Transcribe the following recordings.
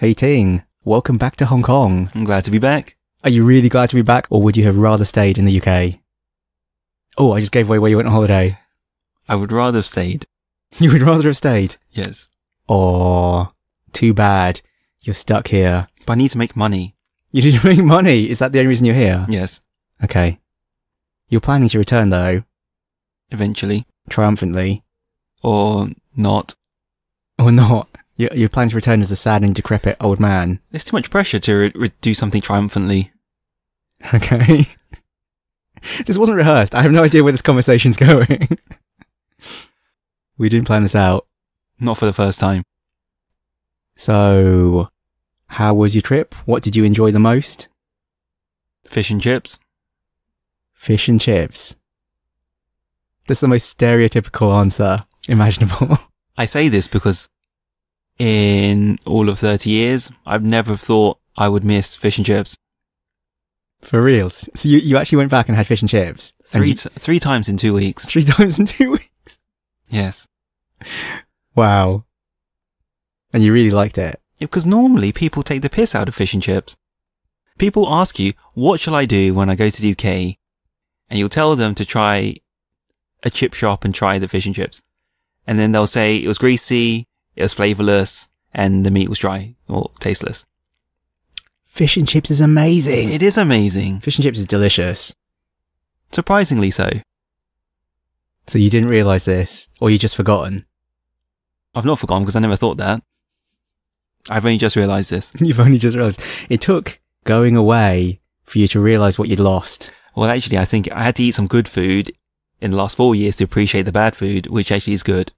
Hey Ting, welcome back to Hong Kong. I'm glad to be back. Are you really glad to be back, or would you have rather stayed in the UK? Oh, I just gave away where you went on holiday. I would rather have stayed. You would rather have stayed? Yes. Oh, too bad. You're stuck here. But I need to make money. You need to make money? Is that the only reason you're here? Yes. Okay. You're planning to return though? Eventually. Triumphantly? Or not. Or not? You're planning to return as a sad and decrepit old man? There's too much pressure to do something triumphantly. Okay. This wasn't rehearsed. I have no idea where this conversation's going. We didn't plan this out. Not for the first time. So, how was your trip? What did you enjoy the most? Fish and chips. Fish and chips. That's the most stereotypical answer imaginable. I say this because in all of 30 years, I've never thought I would miss fish and chips. For real? So you actually went back and had fish and chips? Three times in 2 weeks. 3 times in 2 weeks? Yes. Wow. And you really liked it? Yeah, because normally people take the piss out of fish and chips. People ask you, what shall I do when I go to the UK? And you'll tell them to try a chip shop and try the fish and chips. And then they'll say it was greasy, it was flavourless, and the meat was dry or tasteless. Fish and chips is amazing. It is amazing. Fish and chips is delicious. Surprisingly so. So you didn't realise this, or you just forgotten? I've not forgotten because I never thought that. I've only just realised this. You've only just realised. It took going away for you to realise what you'd lost. Well, actually, I think I had to eat some good food in the last 4 years to appreciate the bad food, which actually is good.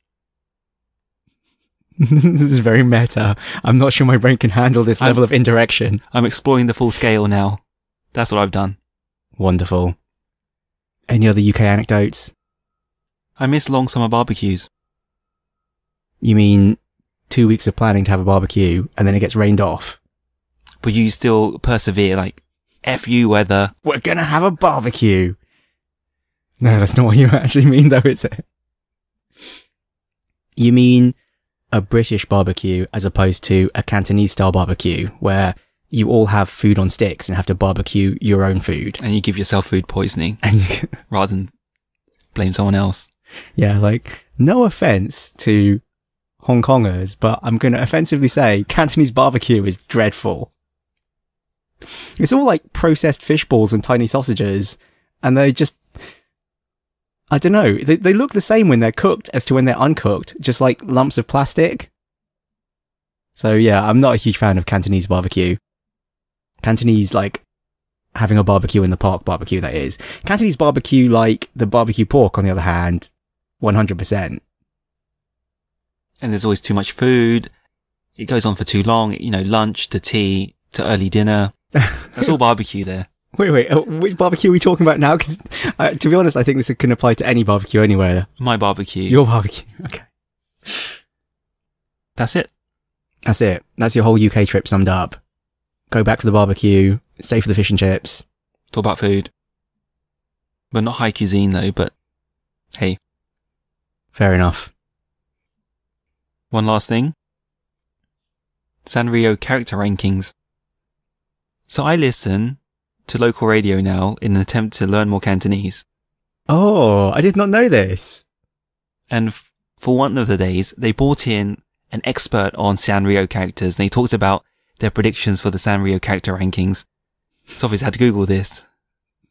This is very meta. I'm not sure my brain can handle this level of indirection. I'm exploring the full scale now. That's what I've done. Wonderful. Any other UK anecdotes? I miss long summer barbecues. You mean 2 weeks of planning to have a barbecue and then it gets rained off? But you still persevere, like, F you weather. We're gonna have a barbecue. No, that's not what you actually mean though, is it? You mean a British barbecue as opposed to a Cantonese style barbecue where you all have food on sticks and have to barbecue your own food. And you give yourself food poisoning rather than blame someone else. Yeah, like, no offense to Hong Kongers, but I'm going to offensively say Cantonese barbecue is dreadful. It's all like processed fish balls and tiny sausages, and they just, I don't know, they look the same when they're cooked as to when they're uncooked, just like lumps of plastic. So yeah, I'm not a huge fan of Cantonese barbecue. Cantonese, like, having a barbecue in the park barbecue, that is. Cantonese barbecue, like the barbecue pork, on the other hand, 100%. And there's always too much food. It goes on for too long, you know, lunch to tea to early dinner. That's all barbecue there. Wait, which barbecue are we talking about now? Because to be honest, I think this can apply to any barbecue anywhere. My barbecue. Your barbecue. Okay. That's it. That's it. That's your whole UK trip summed up. Go back for the barbecue, stay for the fish and chips. Talk about food. But not high cuisine though, but hey. Fair enough. One last thing. Sanrio character rankings. So I listen to local radio now in an attempt to learn more Cantonese. Oh, I did not know this. And for one of the days, they brought in an expert on Sanrio characters and they talked about their predictions for the Sanrio character rankings. So obviously I had to Google this.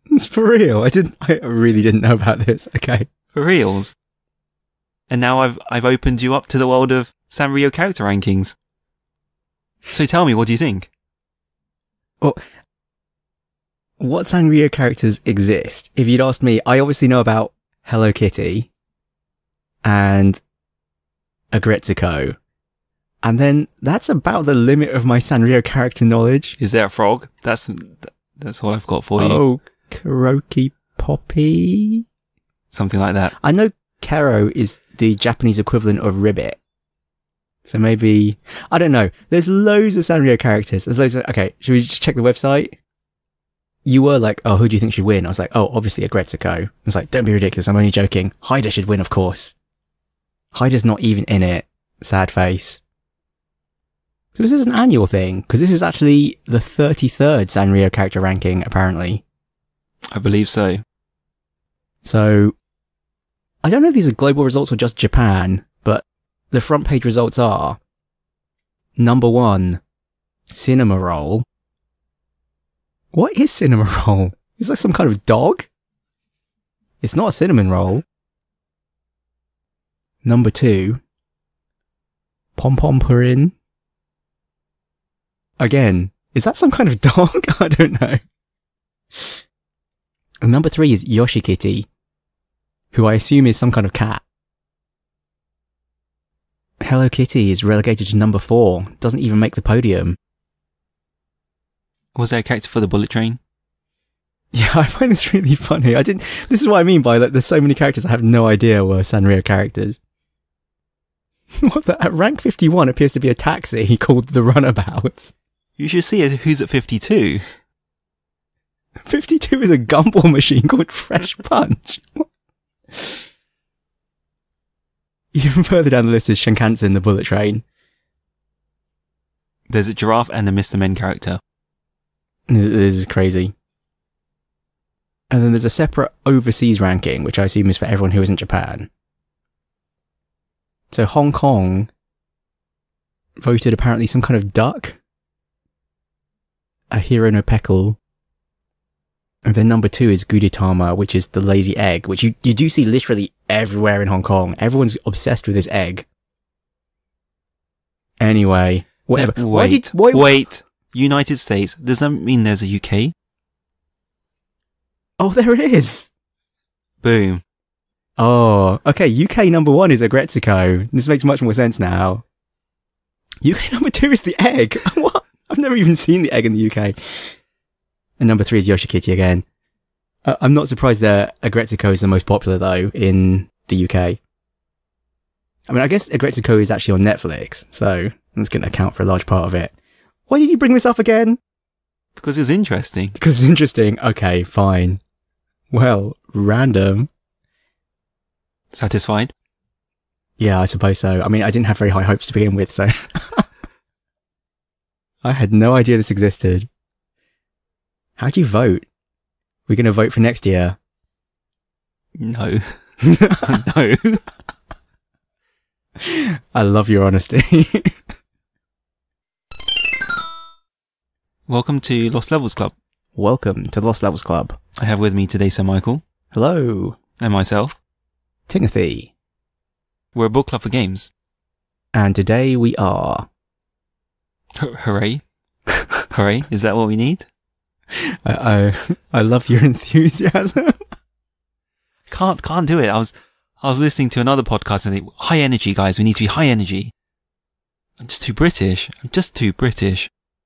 It's for real. I really didn't know about this. Okay. For reals. And now I've opened you up to the world of Sanrio character rankings. So tell me, what do you think? Well, what Sanrio characters exist? If you'd asked me, I obviously know about Hello Kitty and Agretsuko. And then that's about the limit of my Sanrio character knowledge. Is there a frog? That's all I've got for you. Oh, Kuroki Poppy? Something like that. I know Kero is the Japanese equivalent of Ribbit. So maybe, I don't know. There's loads of Sanrio characters. Okay, should we just check the website? You were like, oh, who do you think should win? I was like, oh, obviously Agretsuko. I was like, don't be ridiculous. I'm only joking. Haida should win, of course. Haida's not even in it. Sad face. So this is an annual thing, because this is actually the 33rd Sanrio character ranking, apparently. I believe so. So, I don't know if these are global results or just Japan, but the front page results are number 1, Cinema Roll. What is Cinema Roll? Is that some kind of dog? It's not a cinnamon roll. Number 2, Pom Pom Purin. Again, is that some kind of dog? I don't know. And number 3 is Yoshi Kitty, who I assume is some kind of cat. Hello Kitty is relegated to number 4, doesn't even make the podium. Was there a character for the bullet train? Yeah, I find this really funny. This is what I mean by, like, there's so many characters I have no idea were Sanrio characters. At rank 51 appears to be a taxi called the Runabout. You should see who's at 52. 52 is a gumball machine called Fresh Punch. Even further down the list is Shinkansen, the bullet train. There's a giraffe and a Mr. Men character. This is crazy. And then there's a separate overseas ranking, which I assume is for everyone who isn't Japan. So Hong Kong voted apparently some kind of duck. A Hero no Peckle. And then number 2 is Gudetama, which is the lazy egg, which you do see literally everywhere in Hong Kong. Everyone's obsessed with this egg. Anyway, whatever. Wait. United States. Does that mean there's a UK? Oh, there is. Boom. Oh, okay. UK number 1 is Agretsuko. This makes much more sense now. UK number 2 is the egg. What? I've never even seen the egg in the UK. And number 3 is Yoshi Kitty again. I'm not surprised that Agretsuko is the most popular, though, in the UK. I mean, I guess Agretsuko is actually on Netflix, so that's going to account for a large part of it. Why did you bring this up again? Because it was interesting. Because it's interesting. Okay, fine. Well, random. Satisfied? Yeah, I suppose so. I mean, I didn't have very high hopes to begin with, so... I had no idea this existed. How do you vote? We're going to vote for next year? No. No. I love your honesty. Welcome to Lost Levels Club. Welcome to Lost Levels Club. I have with me today Sir Michael. Hello. And myself. Timothy. We're a book club for games. And today we are... Hooray. Hooray. Is that what we need? I love your enthusiasm. Can't do it. I was listening to another podcast and high energy, guys. We need to be high energy. I'm just too British.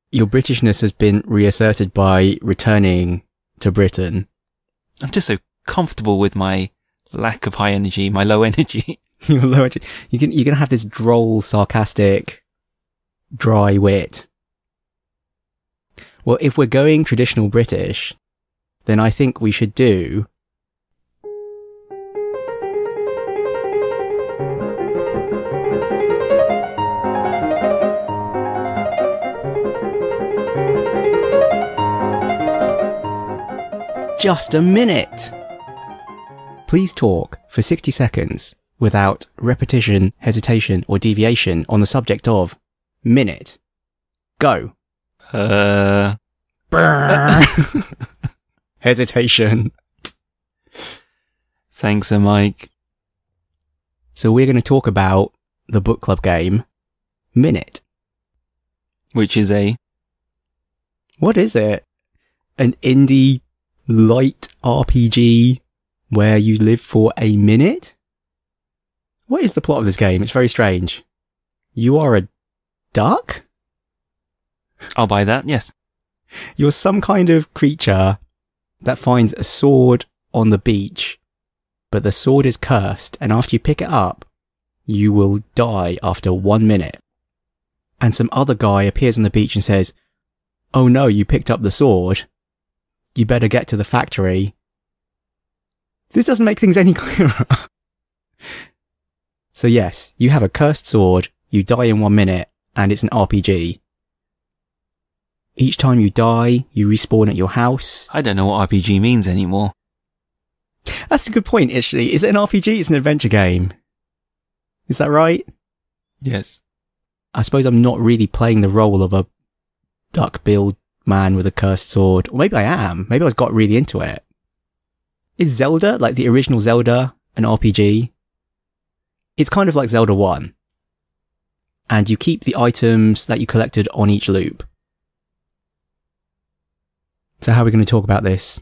Your Britishness has been reasserted by returning to Britain. I'm just so comfortable with my lack of high energy, my low energy. Your low energy. You're going to have this droll, sarcastic, dry wit. Well, if we're going traditional British, then I think we should do... Just a minute! Please talk for 60 seconds without repetition, hesitation, or deviation on the subject of Minit. Go. Hesitation. Thanks, Sir Mike. So we're going to talk about the book club game, Minit. Which is a... What is it? An indie light RPG where you live for a minute? What is the plot of this game? It's very strange. You are a duck? I'll buy that, yes. You're some kind of creature that finds a sword on the beach, but the sword is cursed, and after you pick it up, you will die after 1 minute. And some other guy appears on the beach and says, "Oh no, you picked up the sword. You better get to the factory." This doesn't make things any clearer. So yes, you have a cursed sword, you die in 1 minute, and it's an RPG. Each time you die, you respawn at your house. I don't know what RPG means anymore. That's a good point, actually. Is it an RPG? It's an adventure game. Is that right? Yes. I suppose I'm not really playing the role of a duck-billed man with a cursed sword. Or maybe I am. Maybe I got really into it. Is Zelda, like the original Zelda, an RPG? It's kind of like Zelda 1. And you keep the items that you collected on each loop. So how are we going to talk about this?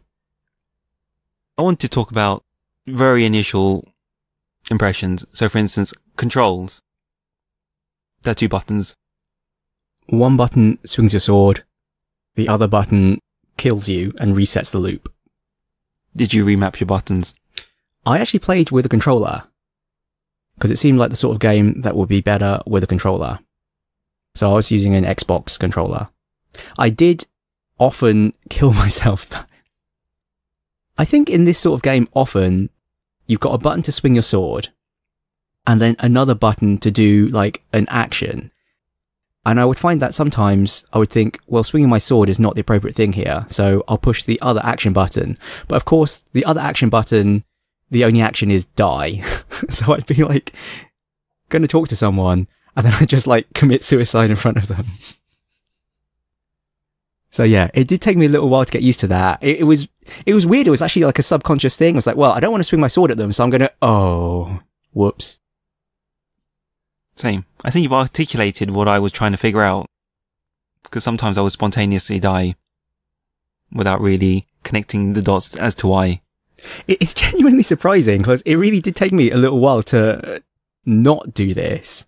I want to talk about very initial impressions. So for instance, controls. There are 2 buttons. One button swings your sword. The other button kills you and resets the loop. Did you remap your buttons? I actually played with a controller. Because it seemed like the sort of game that would be better with a controller. So I was using an Xbox controller. I did often kill myself. I think in this sort of game, often you've got a button to swing your sword and then another button to do like an action. And I would find that sometimes I would think, well, swinging my sword is not the appropriate thing here. So I'll push the other action button. But of course, the other action button, the only action is die. So I'd be like going to talk to someone and then I'd just like commit suicide in front of them. So yeah, it did take me a little while to get used to that. It was weird. It was actually like a subconscious thing. I was like, well, I don't want to swing my sword at them, so I'm going to, whoops. Same. I think you've articulated what I was trying to figure out. Because sometimes I would spontaneously die without really connecting the dots as to why. It's genuinely surprising because it really did take me a little while to not do this.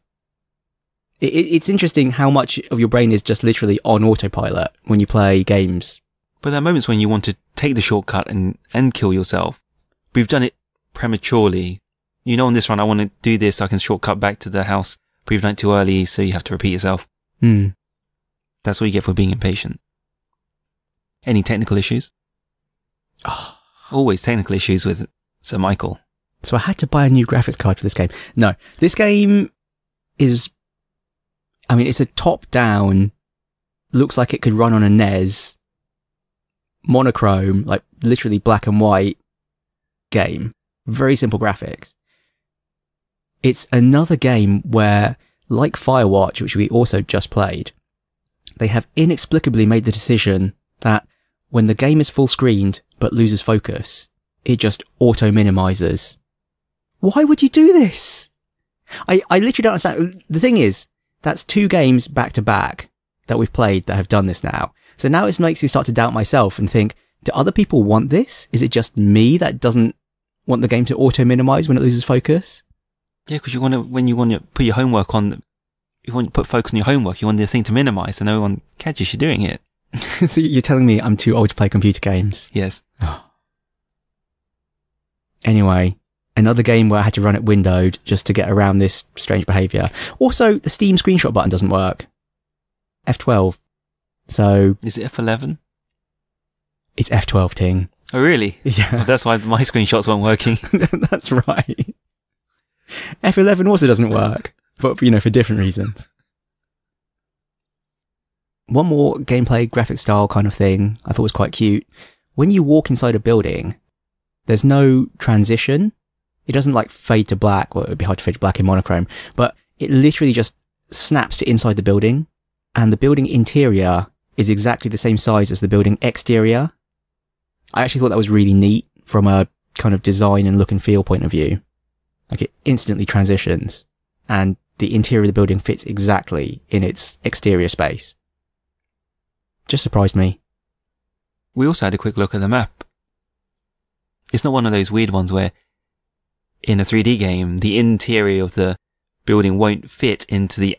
It's interesting how much of your brain is just literally on autopilot when you play games. But there are moments when you want to take the shortcut and kill yourself. We've done it prematurely. You know, on this run, I want to do this so I can shortcut back to the house. But you've done it too early, so you have to repeat yourself. That's what you get for being impatient. Any technical issues? Always technical issues with Sir Michael. So I had to buy a new graphics card for this game. No, this game is... I mean, it's a top-down, looks like it could run on a NES, monochrome, like literally black and white game. Very simple graphics. It's another game where, like Firewatch, which we also just played, they have inexplicably made the decision that when the game is full-screened but loses focus, it just auto-minimizes. Why would you do this? I literally don't understand. The thing is, that's 2 games back to back that we've played that have done this now. So now it makes me start to doubt myself and think, do other people want this? Is it just me that doesn't want the game to auto-minimize when it loses focus? Yeah, because when you want to put your homework on, you want to put focus on your homework, you want the thing to minimize so no one catches you doing it. So you're telling me I'm too old to play computer games? Yes. Anyway, another game where I had to run it windowed just to get around this strange behaviour. Also, the Steam screenshot button doesn't work. F12. So... Is it F11? It's F12, Ting. Oh, really? Yeah. Well, that's why my screenshots weren't working. That's right. F11 also doesn't work, but, you know, for different reasons. One more gameplay, graphic style kind of thing I thought was quite cute. When you walk inside a building, there's no transition. It doesn't like fade to black. Well, it would be hard to fade to black in monochrome, but it literally just snaps to inside the building, and the building interior is exactly the same size as the building exterior. I actually thought that was really neat from a kind of design and look and feel point of view. Like it instantly transitions, and the interior of the building fits exactly in its exterior space. Just surprised me. We also had a quick look at the map. It's not one of those weird ones where in a 3D game, the interior of the building won't fit into the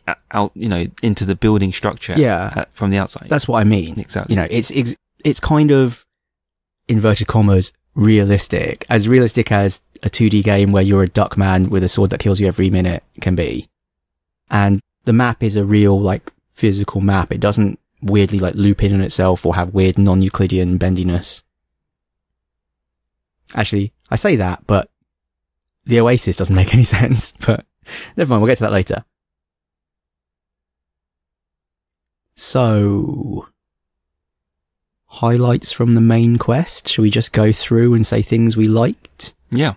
into the building structure. Yeah, from the outside. That's what I mean. Exactly. You know, it's kind of inverted commas realistic as a 2D game where you're a duck man with a sword that kills you every minute can be. And the map is a real like physical map. It doesn't weirdly like loop in on itself or have weird non-Euclidean bendiness. Actually, I say that, but the Oasis doesn't make any sense, but never mind, we'll get to that later. So, highlights from the main quest? Shall we just go through and say things we liked? Yeah.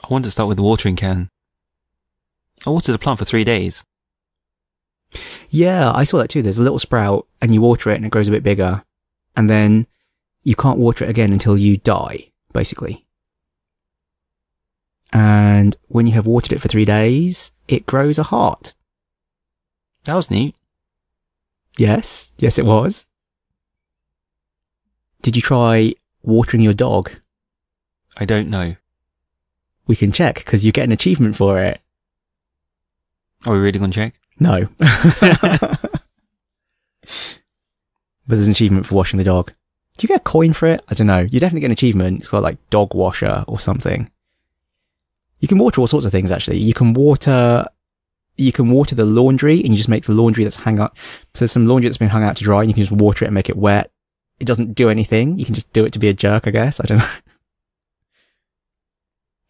I want to start with the watering can. I watered the plant for 3 days. Yeah, I saw that too. There's a little sprout and you water it and it grows a bit bigger. And then you can't water it again until you die, basically. And when you have watered it for 3 days, it grows a heart. That was neat. Yes, it was. Did you try watering your dog? I don't know. We can check, because you get an achievement for it. Are we really going to check? No. But there's an achievement for washing the dog. Do you get a coin for it? I don't know. You definitely get an achievement. It's got like dog washer or something. You can water all sorts of things, actually. You can water the laundry, and you just make the laundry that's hung out. So there's some laundry that's been hung out to dry, and you can just water it and make it wet. It doesn't do anything. You can just do it to be a jerk, I guess. I don't know.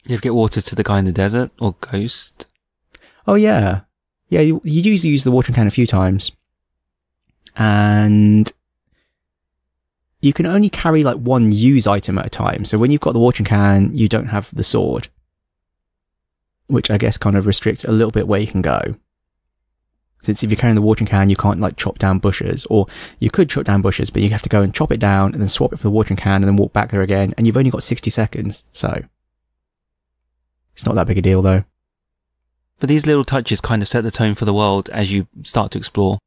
You ever get water to the guy in the desert or Ghost? Oh, yeah. Yeah, you usually use the watering can a few times. And you can only carry like one use item at a time. So when you've got the watering can, you don't have the sword. Which I guess kind of restricts a little bit where you can go. Since if you're carrying the watering can, you can't like chop down bushes. Or you could chop down bushes, but you have to go and chop it down and then swap it for the watering can and then walk back there again. And you've only got 60 seconds. So it's not that big a deal though. But these little touches kind of set the tone for the world as you start to explore.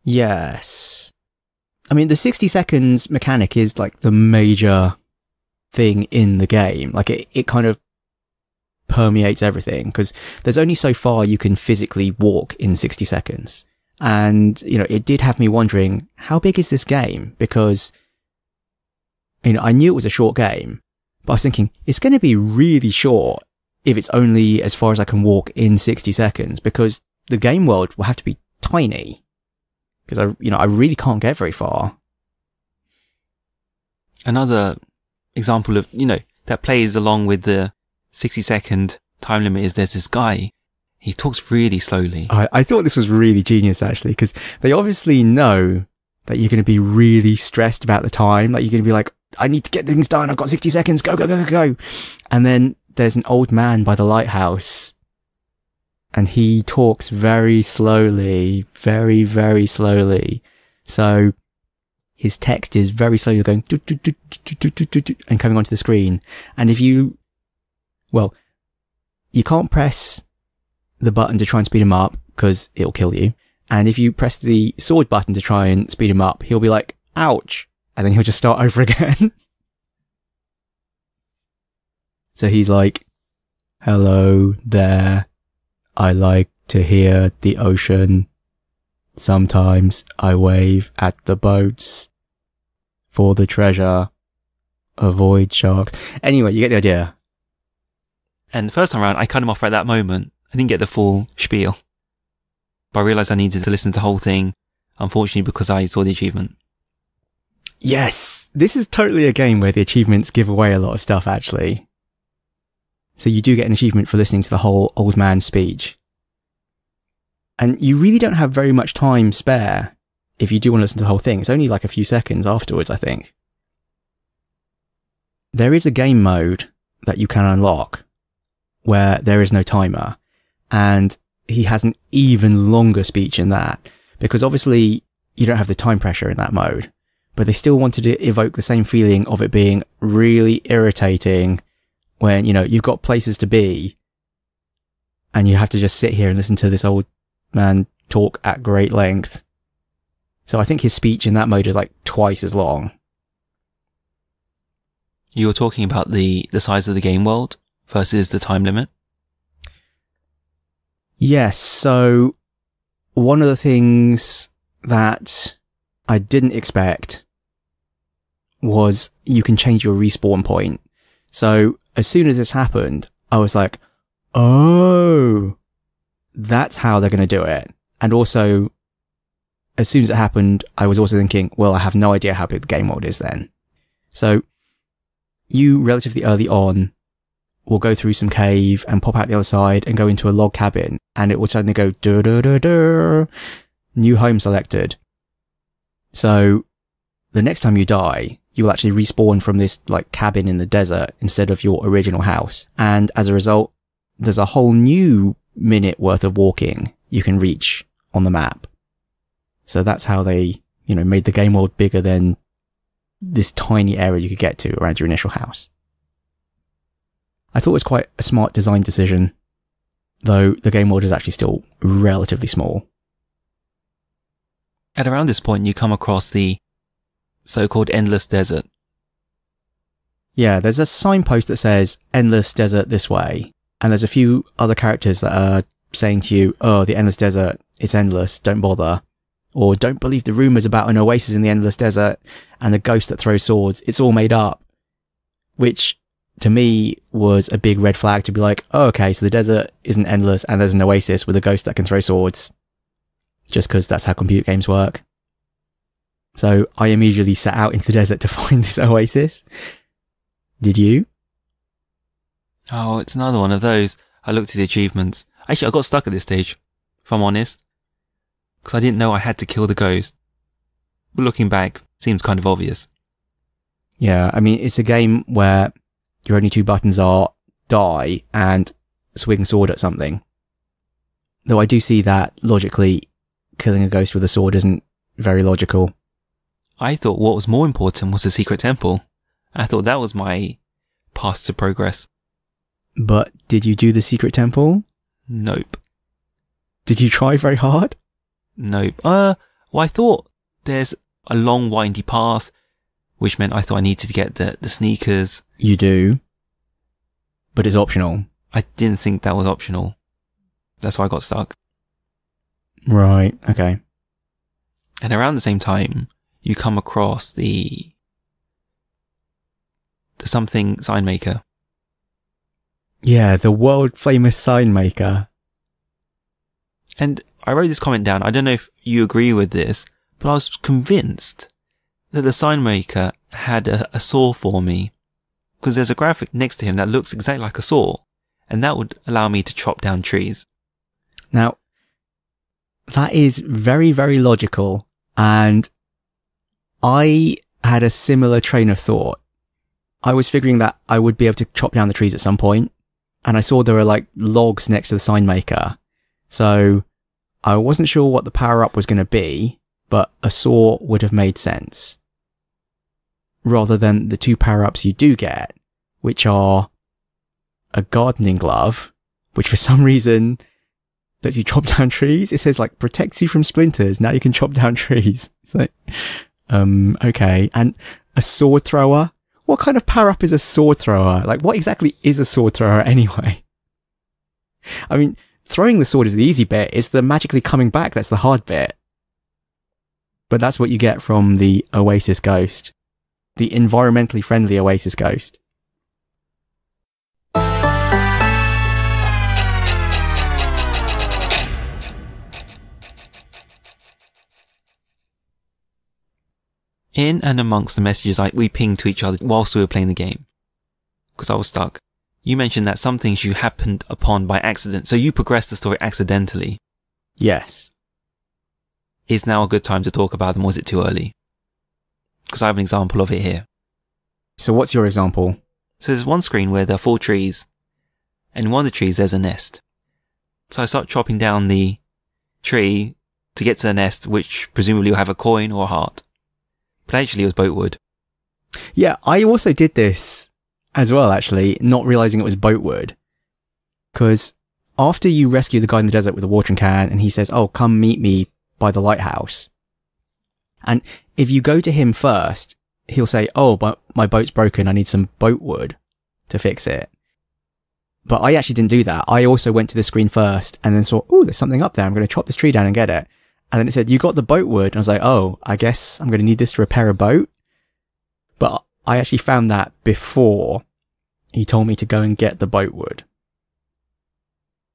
Yes. I mean, the 60 seconds mechanic is like the major thing in the game. Like it kind of permeates everything, because there's only so far you can physically walk in 60 seconds. And, you know, it did have me wondering, how big is this game? Because, you know, I knew it was a short game, but I was thinking, it's going to be really short if it's only as far as I can walk in 60 seconds, because the game world will have to be tiny. Because I really can't get very far. Another example of, that plays along with the 60-second time limit is there's this guy. He talks really slowly. I thought this was really genius, actually, because they obviously know that you're going to be really stressed about the time. Like, you're going to be like, I need to get things done. I've got 60 seconds. Go, go, go, go, go. And then there's an old man by the lighthouse. And he talks very slowly, very, very slowly. So his text is very slowly going and coming onto the screen. And you can't press the button to try and speed him up because it'll kill you. And if you press the sword button to try and speed him up, he'll be like, ouch. And then he'll just start over again. So he's like, hello there. I like to hear the ocean. Sometimes I wave at the boats for the treasure. Avoid sharks. Anyway, you get the idea. And the first time around, I cut him off at that moment. I didn't get the full spiel. But I realised I needed to listen to the whole thing, unfortunately, because I saw the achievement. Yes! This is totally a game where the achievements give away a lot of stuff, actually. So you do get an achievement for listening to the whole old man's speech. And you really don't have very much time spare if you do want to listen to the whole thing. It's only like a few seconds afterwards, I think. There is a game mode that you can unlock where there is no timer. And he has an even longer speech in that. Because obviously you don't have the time pressure in that mode. But they still wanted to evoke the same feeling of it being really irritating when, you've got places to be and you have to just sit here and listen to this old man talk at great length. So I think his speech in that mode is like twice as long. You were talking about the size of the game world versus the time limit? Yes, so one of the things that I didn't expect was you can change your respawn point. So as soon as this happened, I was like, oh, that's how they're going to do it. And also, as soon as it happened, I was also thinking, well, I have no idea how big the game world is then. So you relatively early on will go through some cave and pop out the other side and go into a log cabin, and it will suddenly go, new home selected. So the next time you die, you will actually respawn from this like cabin in the desert instead of your original house. And as a result, there's a whole new minute worth of walking you can reach on the map. So that's how they, made the game world bigger than this tiny area you could get to around your initial house. I thought it was quite a smart design decision, though the game world is actually still relatively small. At around this point, you come across the so-called Endless Desert. Yeah, there's a signpost that says Endless Desert this way, and there's a few other characters that are saying to you, oh, the Endless Desert, it's endless, don't bother. Or don't believe the rumours about an oasis in the Endless Desert and a ghost that throws swords, it's all made up. Which, to me, was a big red flag to be like, oh, okay, so the desert isn't endless and there's an oasis with a ghost that can throw swords. Just because that's how computer games work. So I immediately set out into the desert to find this oasis. Did you? Oh, it's another one of those. I looked at the achievements. Actually, I got stuck at this stage, if I'm honest. Because I didn't know I had to kill the ghost. But looking back, it seems kind of obvious. Yeah, I mean, it's a game where your only two buttons are die and swing sword at something. Though I do see that, logically, killing a ghost with a sword isn't very logical. I thought what was more important was the secret temple. I thought that was my path to progress. But did you do the secret temple? Nope. Did you try very hard? Nope. Well, I thought there's a long windy path, which meant I thought I needed to get the sneakers. You do. But it's optional. I didn't think that was optional. That's why I got stuck. Right, okay. And around the same time, you come across the something sign maker. Yeah, the world famous sign maker. And I wrote this comment down. I don't know if you agree with this, but I was convinced that the sign maker had a saw for me, because there's a graphic next to him that looks exactly like a saw, and that would allow me to chop down trees. Now, that is very, very logical, and I had a similar train of thought. I was figuring that I would be able to chop down the trees at some point, and I saw there were like logs next to the sign maker, so I wasn't sure what the power-up was going to be, but a saw would have made sense. Rather than the two power-ups you do get, which are a gardening glove, which for some reason lets you chop down trees. It says like protects you from splinters. Now you can chop down trees. It's like, okay. And a sword thrower. What kind of power-up is a sword thrower? Like, what exactly is a sword thrower anyway? I mean, throwing the sword is the easy bit. It's the magically coming back that's the hard bit. But that's what you get from the Oasis Ghost. The environmentally friendly Oasis Ghost. In and amongst the messages we pinged to each other whilst we were playing the game, because I was stuck, you mentioned that some things you happened upon by accident, so you progressed the story accidentally. Yes. Is now a good time to talk about them, or is it too early? Because I have an example of it here. So what's your example? So there's one screen where there are 4 trees, and in one of the trees there's a nest. So I start chopping down the tree to get to the nest, which presumably will have a coin or a heart. But actually it was boatwood. Yeah, I also did this as well, actually, not realizing it was boatwood. Because after you rescue the guy in the desert with a watering can, and he says, oh, come meet me by the lighthouse. And if you go to him first, he'll say, oh, but my boat's broken, I need some boatwood to fix it. But I actually didn't do that. I also went to the screen first and then saw, oh, there's something up there. I'm going to chop this tree down and get it. And then it said, you got the boatwood. And I was like, oh, I guess I'm going to need this to repair a boat. But I actually found that before he told me to go and get the boatwood.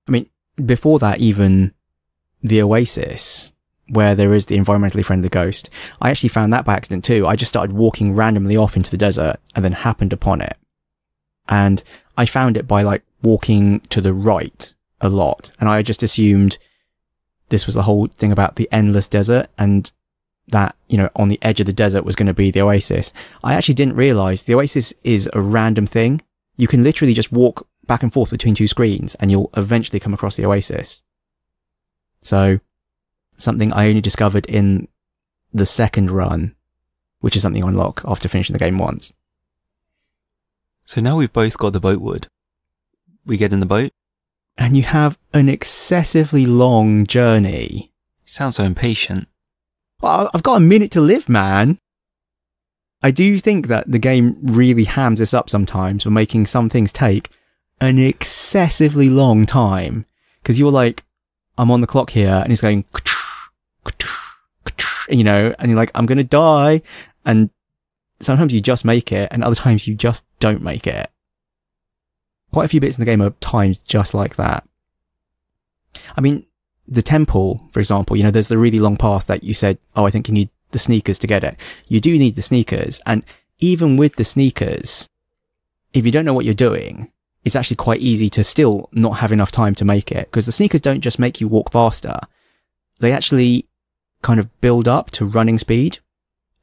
I mean, before that, even the Oasis, where there is the environmentally friendly ghost, I actually found that by accident too. I just started walking randomly off into the desert and then happened upon it. And I found it by like walking to the right a lot. And I just assumed this was the whole thing about the endless desert, and that, you know, on the edge of the desert was going to be the oasis. I actually didn't realize the oasis is a random thing. You can literally just walk back and forth between two screens and you'll eventually come across the oasis. So something I only discovered in the second run, which is something you unlock after finishing the game once. So now we've both got the boat wood. We get in the boat. And you have an excessively long journey. You sound so impatient. Well, I've got a minute to live, man. I do think that the game really hams this up sometimes for making some things take an excessively long time. Because you're like, I'm on the clock here, and it's going, you know, and you're like, I'm going to die. And sometimes you just make it, and other times you just don't make it. Quite a few bits in the game are timed just like that. I mean, the temple, for example, you know, there's the really long path that you said, oh, I think you need the sneakers to get it. You do need the sneakers. And even with the sneakers, if you don't know what you're doing, it's actually quite easy to still not have enough time to make it. Because the sneakers don't just make you walk faster. They actually kind of build up to running speed.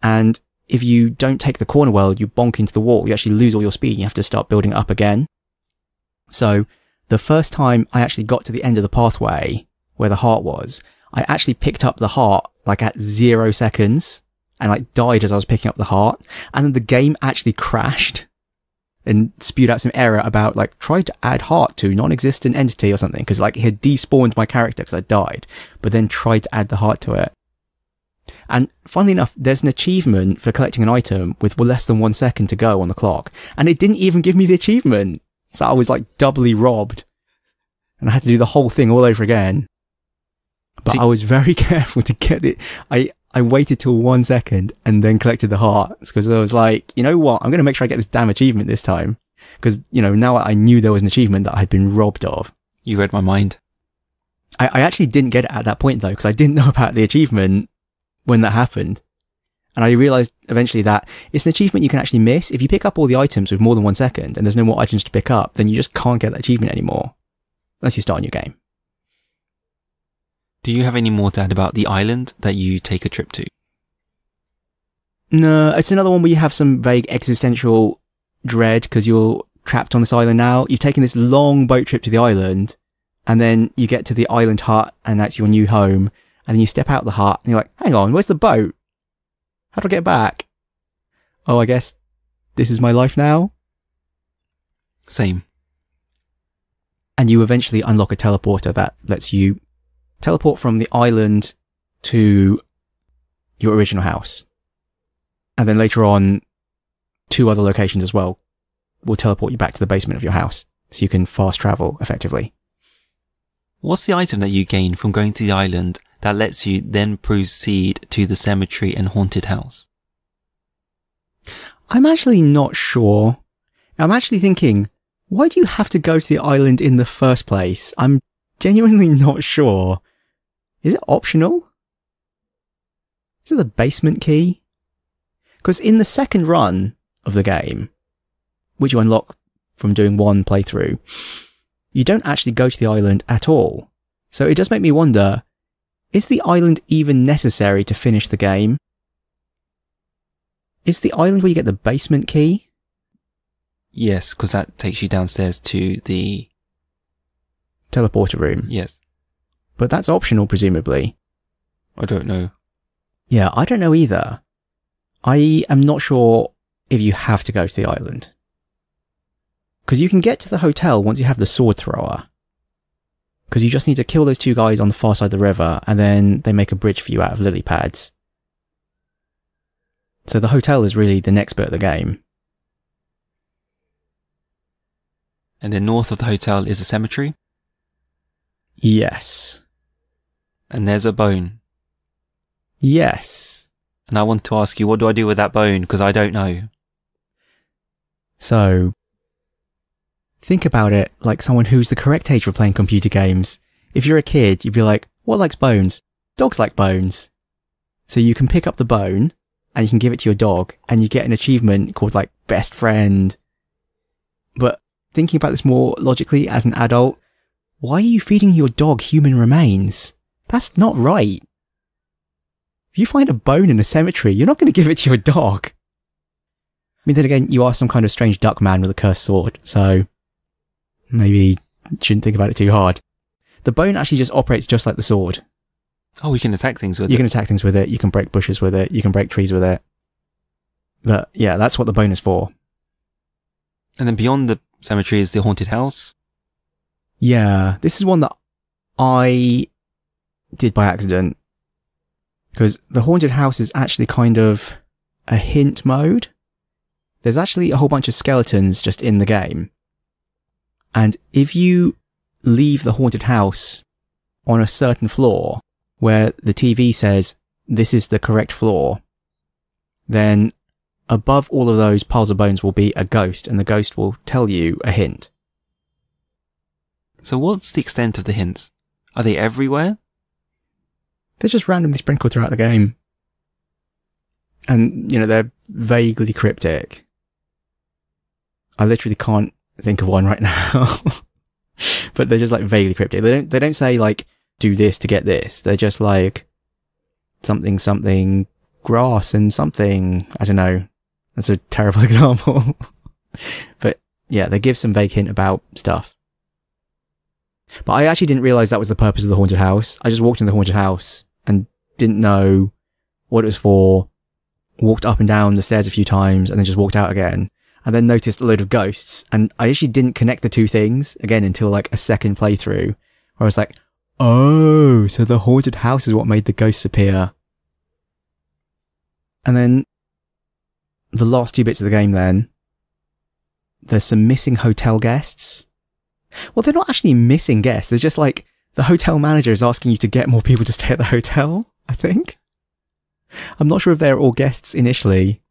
And if you don't take the corner well, you bonk into the wall, you actually lose all your speed and you have to start building it up again. So the first time I actually got to the end of the pathway where the heart was, I actually picked up the heart like at 0 seconds and like died as I was picking up the heart. And then the game actually crashed and spewed out some error about like try to add heart to non-existent entity or something. Cause like it had despawned my character because I died, but then tried to add the heart to it. And funnily enough, there's an achievement for collecting an item with less than 1 second to go on the clock. And it didn't even give me the achievement. So I was like doubly robbed and I had to do the whole thing all over again. But I was very careful to get it. I waited till 1 second and then collected the hearts because I was like, you know what? I'm going to make sure I get this damn achievement this time. Because, you know, now I knew there was an achievement that I had been robbed of. You read my mind. I actually didn't get it at that point though, because I didn't know about the achievement when that happened. And I realized eventually that it's an achievement you can actually miss. If you pick up all the items with more than 1 second and there's no more items to pick up, then you just can't get that achievement anymore. Unless you start a new game. Do you have any more to add about the island that you take a trip to? No, it's another one where you have some vague existential dread because you're trapped on this island now. You've taken this long boat trip to the island and then you get to the island hut and that's your new home. And then you step out of the hut and you're like, hang on, where's the boat? How do I get back? Oh, I guess this is my life now? Same. And you eventually unlock a teleporter that lets you teleport from the island to your original house. And then later on, 2 other locations as well will teleport you back to the basement of your house. So you can fast travel effectively. What's the item that you gain from going to the island that lets you then proceed to the cemetery and haunted house? I'm actually not sure. I'm actually thinking, why do you have to go to the island in the first place? I'm genuinely not sure. Is it optional? Is it the basement key? Because in the second run of the game, which you unlock from doing one playthrough, you don't actually go to the island at all. So it does make me wonder, is the island even necessary to finish the game? Is the island where you get the basement key? Yes, because that takes you downstairs to the teleporter room. Yes. But that's optional, presumably. I don't know. Yeah, I don't know either. I am not sure if you have to go to the island. Because you can get to the hotel once you have the sword thrower. Because you just need to kill those 2 guys on the far side of the river, and then they make a bridge for you out of lily pads. So the hotel is really the next bit of the game. And then north of the hotel is a cemetery? Yes. And there's a bone? Yes. And I want to ask you, what do I do with that bone? Because I don't know. So, think about it like someone who's the correct age for playing computer games. If you're a kid, you'd be like, what likes bones? Dogs like bones. So you can pick up the bone, and you can give it to your dog, and you get an achievement called like best friend. But thinking about this more logically as an adult, why are you feeding your dog human remains? That's not right. If you find a bone in a cemetery, you're not going to give it to your dog. I mean, then again, you are some kind of strange duck man with a cursed sword, so maybe you shouldn't think about it too hard. The bone actually just operates just like the sword. Oh, we can attack things with it. You can attack things with it, you can break bushes with it, you can break trees with it. But yeah, that's what the bone is for. And then beyond the cemetery is the haunted house. Yeah, this is one that I did by accident. Because the haunted house is actually kind of a hint mode. There's actually a whole bunch of skeletons just in the game. And if you leave the haunted house on a certain floor where the TV says this is the correct floor, then above all of those piles of bones will be a ghost, and the ghost will tell you a hint. So what's the extent of the hints? Are they everywhere? They're just randomly sprinkled throughout the game. And, they're vaguely cryptic. I literally can't think of one right now. But they're just like vaguely cryptic. They don't say like, do this to get this. They're just like, something, grass and something. I don't know. That's a terrible example. But yeah, they give some vague hint about stuff. But I actually didn't realise that was the purpose of the haunted house. I just walked in the haunted house and didn't know what it was for. Walked up and down the stairs a few times and then just walked out again. And then noticed a load of ghosts. And I actually didn't connect the two things again until like a second playthrough. Where I was like, oh, so the haunted house is what made the ghosts appear. And then the last two bits of the game then, there's some missing hotel guests. Well, they're not actually missing guests. They're just like, the hotel manager is asking you to get more people to stay at the hotel, I think. I'm not sure if they're all guests initially,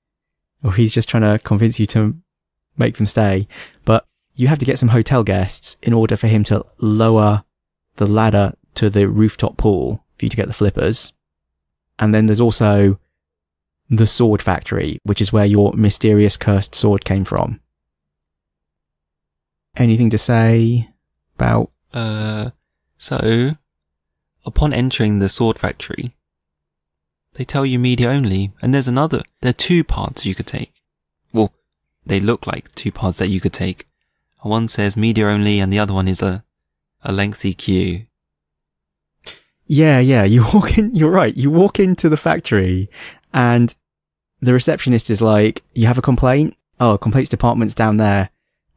or he's just trying to convince you to make them stay. But you have to get some hotel guests in order for him to lower the ladder to the rooftop pool for you to get the flippers. And then there's also the sword factory, which is where your mysterious cursed sword came from. Anything to say about... So, upon entering the sword factory, they tell you media only, and there are two paths you could take. Well, they look like two paths that you could take. One says media only, and the other one is a lengthy queue. Yeah, you walk in, you're right, you walk into the factory, and the receptionist is like, you have a complaint? Oh, complaints department's down there.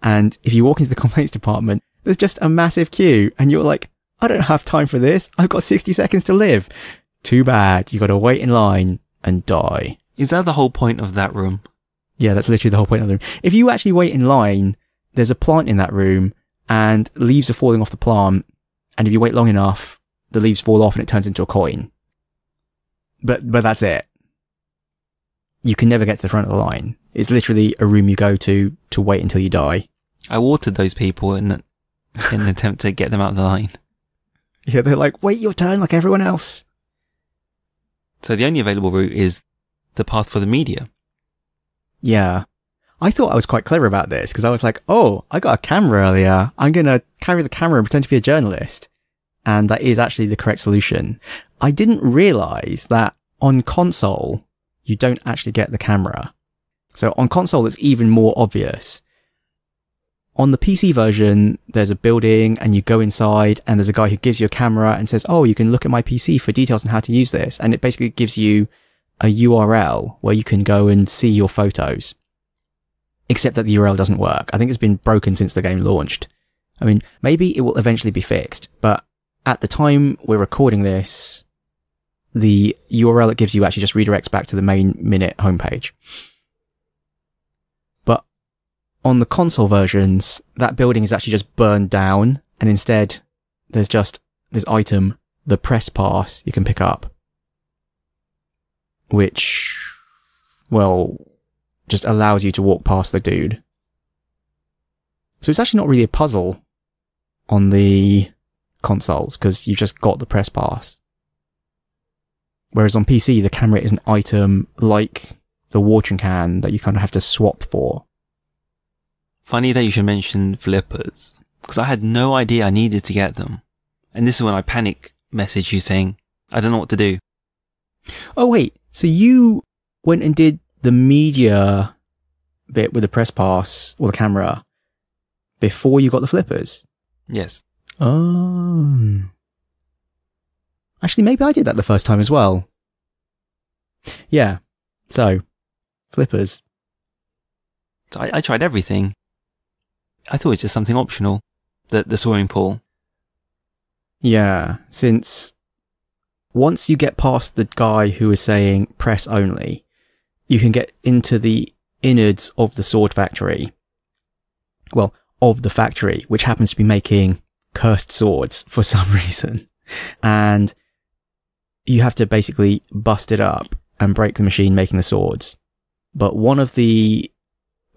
And if you walk into the complaints department, there's just a massive queue, and you're like, I don't have time for this. I've got 60 seconds to live. Too bad. You got to wait in line and die. Is that the whole point of that room? Yeah, that's literally the whole point of the room. If you actually wait in line, there's a plant in that room, and leaves are falling off the plant. And if you wait long enough, the leaves fall off and it turns into a coin. But that's it. You can never get to the front of the line. It's literally a room you go to wait until you die. I watered those people in an attempt to get them out of the line. Yeah, they're like, wait your turn like everyone else. So the only available route is the path for the media. Yeah. I thought I was quite clever about this, because I was like, oh, I got a camera earlier. I'm going to carry the camera and pretend to be a journalist. And that is actually the correct solution. I didn't realise that on console, you don't actually get the camera. So on console, it's even more obvious. On the PC version, there's a building and you go inside and there's a guy who gives you a camera and says, oh, you can look at my PC for details on how to use this. And it basically gives you a URL where you can go and see your photos. Except that the URL doesn't work. I think it's been broken since the game launched. I mean, maybe it will eventually be fixed, but at the time we're recording this, the URL it gives you actually just redirects back to the main Minit homepage. But on the console versions, that building is actually just burned down, and instead there's just this item, the press pass, you can pick up. Which, well, just allows you to walk past the dude. So it's actually not really a puzzle on the consoles, because you've just got the press pass. Whereas on PC, the camera is an item like the watering can that you kind of have to swap for. Funny that you should mention flippers, because I had no idea I needed to get them. And this is when I panic messaged you saying, I don't know what to do. Oh, wait. So you went and did the media bit with the press pass or the camera before you got the flippers? Yes. Oh. Actually, maybe I did that the first time as well. Yeah. So, flippers. So I tried everything. I thought it was just something optional. The swimming pool. Yeah, since once you get past the guy who is saying press only, you can get into the innards of the sword factory. Well, of the factory, which happens to be making cursed swords for some reason. And you have to basically bust it up and break the machine making the swords. But one of the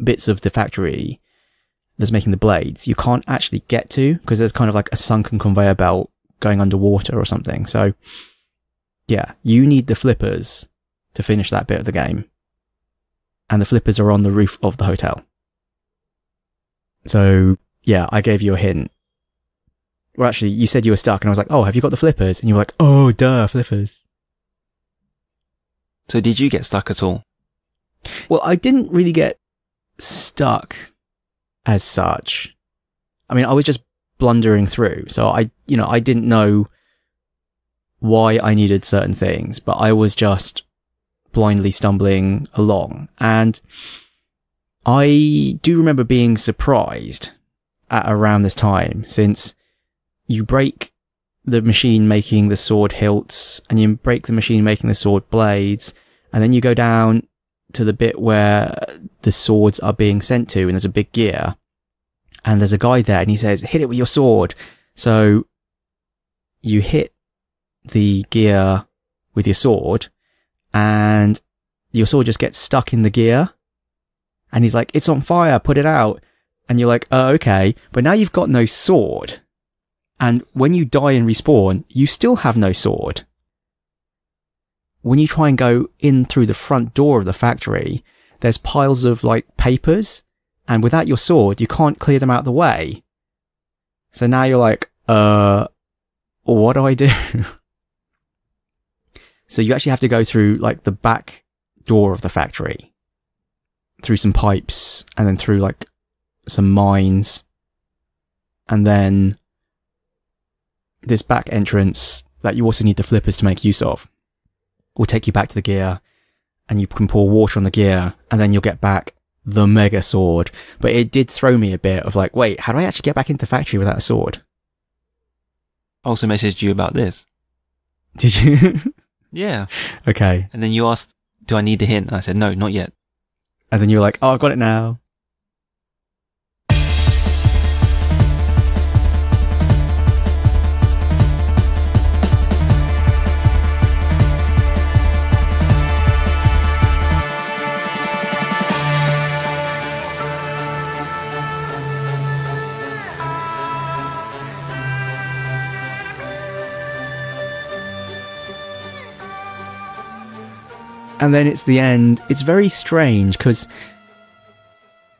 bits of the factory that's making the blades, you can't actually get to because there's kind of like a sunken conveyor belt going underwater or something. So yeah, you need the flippers to finish that bit of the game. And the flippers are on the roof of the hotel. So yeah, I gave you a hint. Well, actually, you said you were stuck and I was like, oh, have you got the flippers? And you were like, oh, duh, flippers. So did you get stuck at all? Well, I didn't really get stuck as such. I mean, I was just blundering through. So I didn't know why I needed certain things, but I was just blindly stumbling along. And I do remember being surprised at around this time, since you break the machine making the sword hilts and you break the machine making the sword blades, and then you go down to the bit where the swords are being sent to, and there's a big gear, and there's a guy there and he says, hit it with your sword. So you hit the gear with your sword and your sword just gets stuck in the gear, and he's like, it's on fire, put it out. And you're like, oh, okay. But now you've got no sword. And when you die and respawn, you still have no sword. When you try and go in through the front door of the factory, there's piles of like papers, and without your sword, you can't clear them out of the way. So now you're like, what do I do? So you actually have to go through like the back door of the factory, through some pipes, and then through like some mines, and then this back entrance that you also need the flippers to make use of will take you back to the gear, and you can pour water on the gear, and then you'll get back the mega sword. But it did throw me a bit of like, wait, how do I actually get back into the factory without a sword? I also messaged you about this. Did you? Yeah. Okay. And then you asked, do I need a hint? And I said, no, not yet. And then you were like, oh, I've got it now. And then it's the end. It's very strange because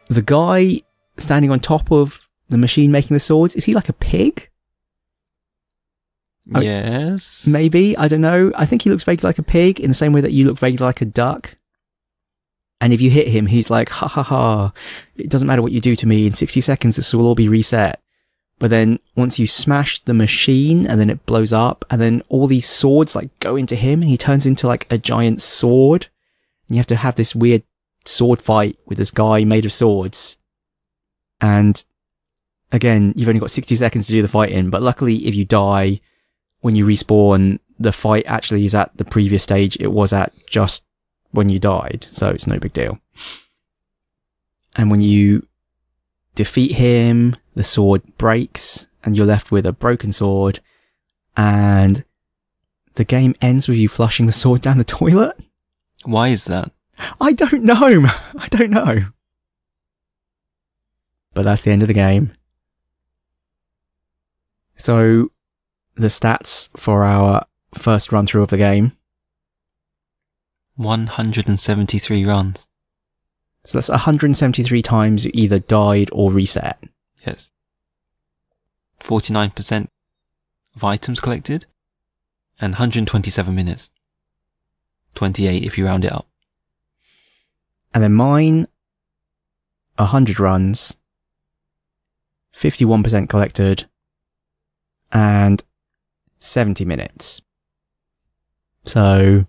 the guy standing on top of the machine making the swords, is he like a pig? Yes. Maybe. I don't know. I think he looks vaguely like a pig in the same way that you look vaguely like a duck. And if you hit him, he's like, ha ha ha. It doesn't matter what you do to me. In 60 seconds, this will all be reset. But then once you smash the machine and then it blows up and then all these swords like go into him and he turns into like a giant sword. And you have to have this weird sword fight with this guy made of swords. And again, you've only got 60 seconds to do the fighting. But luckily, if you die when you respawn, the fight actually is at the previous stage it was at just when you died. So it's no big deal. And when you defeat him, the sword breaks and you're left with a broken sword, and the game ends with you flushing the sword down the toilet. Why is that? I don't know. I don't know. But that's the end of the game. So the stats for our first run through of the game. 173 runs. So that's 173 times you either died or reset. Yes. 49% of items collected and 127 minutes. 28 if you round it up. And then mine, 100 runs, 51% collected, and 70 minutes. So,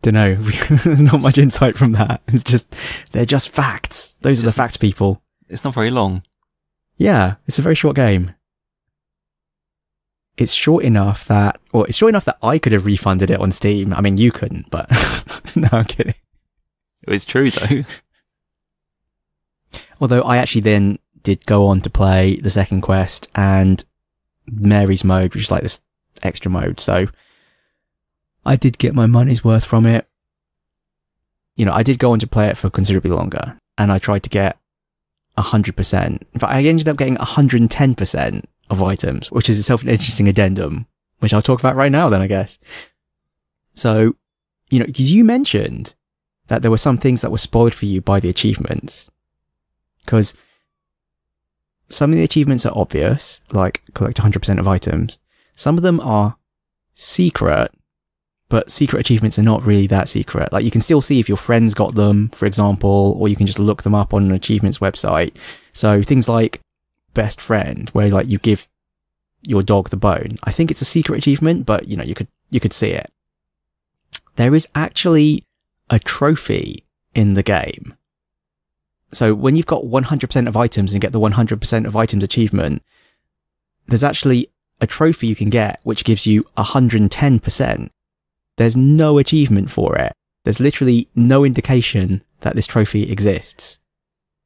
don't know. There's not much insight from that. It's just, they're just facts. Those are the facts, people. It's not very long. Yeah, it's a very short game. It's short enough that I could have refunded it on Steam. I mean, you couldn't, but no, I'm kidding. It's true though. Although I actually then did go on to play the second quest and Mary's mode, which is like this extra mode. So I did get my money's worth from it. You know, I did go on to play it for considerably longer, and I tried to get 100%. In fact, I ended up getting 110% of items, which is itself an interesting addendum, which I'll talk about right now then, I guess. So, you know, because you mentioned that there were some things that were spoiled for you by the achievements. Because some of the achievements are obvious, like collect 100% of items. Some of them are secret, but secret achievements are not really that secret. Like, you can still see if your friends got them, for example, or you can just look them up on an achievements website. So things like best friend, where like you give your dog the bone. I think it's a secret achievement, but you know, you could see it. There is actually a trophy in the game. So when you've got 100% of items and get the 100% of items achievement, there's actually a trophy you can get which gives you 110%. There's no achievement for it. There's literally no indication that this trophy exists,